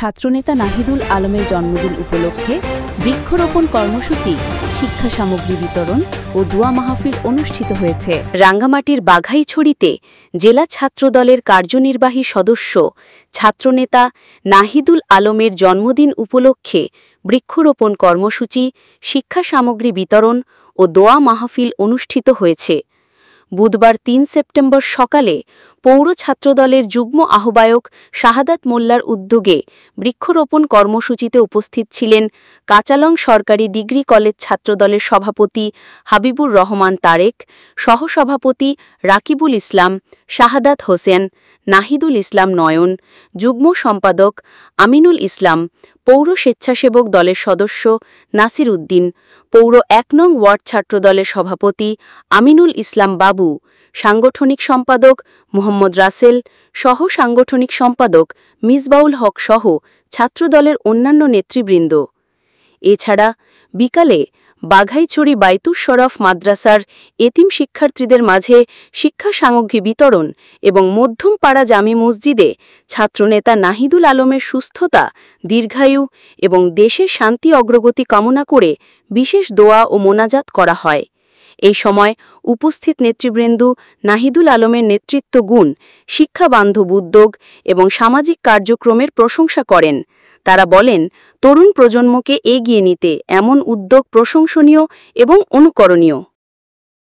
ছাত্রনেতা নাহিদুল আলমের জন্মদিন উপলক্ষে বৃক্ষরোপণ কর্মসূচি, শিক্ষা সামগ্রী বিতরণ ও দোয়া মাহফিল অনুষ্ঠিত হয়েছে। রাঙ্গামাটির বাঘাইছড়িতে জেলা ছাত্রদলের কার্যনির্বাহী সদস্য ছাত্রনেতা নাহিদুল আলমের জন্মদিন উপলক্ষে বৃক্ষরোপণ কর্মসূচি, শিক্ষা সামগ্রী বিতরণ ও দোয়া মাহফিল অনুষ্ঠিত হয়েছে। বুধবার ৩ সেপ্টেম্বর সকালে পৌর ছাত্রদলের যুগ্ম আহ্বায়ক শাহাদাত মোল্লার উদ্যোগে বৃক্ষরোপণ কর্মসূচিতে উপস্থিত ছিলেন কাচালং সরকারি ডিগ্রি কলেজ ছাত্রদলের সভাপতি হাবিবুর রহমান তারেক, সহসভাপতি রাকিবুল ইসলাম, শাহাদাত হোসেন, নাহিদুল ইসলাম নয়ন, যুগ্ম সম্পাদক আমিনুল ইসলাম, পৌর স্বেচ্ছাসেবক দলের সদস্য নাসির উদ্দিন, পৌর ১ নং ওয়ার্ড ছাত্রদলের সভাপতি আমিনুল ইসলাম বাবু, সাংগঠনিক সম্পাদক মোহাম্মদ রাসেল, সহ সাংগঠনিক সম্পাদক মিসবাউল হক সহ ছাত্রদলের অন্যান্য নেতৃবৃন্দ। এছাড়া বিকালে বাঘাইছড়ি বাইতুস শরফ মাদ্রাসার এতিম শিক্ষার্থীদের মাঝে শিক্ষা সামগ্রী বিতরণ এবং মধ্যমপাড়া জামি মসজিদে ছাত্রনেতা নাহিদুল আলমের সুস্থতা, দীর্ঘায়ু এবং দেশের শান্তি অগ্রগতি কামনা করে বিশেষ দোয়া ও মোনাজাত করা হয়। এই সময় উপস্থিত নেতৃবৃন্দ নাহিদুল আলমের নেতৃত্ব গুণ, শিক্ষাবান্ধব উদ্যোগ এবং সামাজিক কার্যক্রমের প্রশংসা করেন। তারা বলেন, তরুণ প্রজন্মকে এগিয়ে নিতে এমন উদ্যোগ প্রশংসনীয় এবং অনুকরণীয়।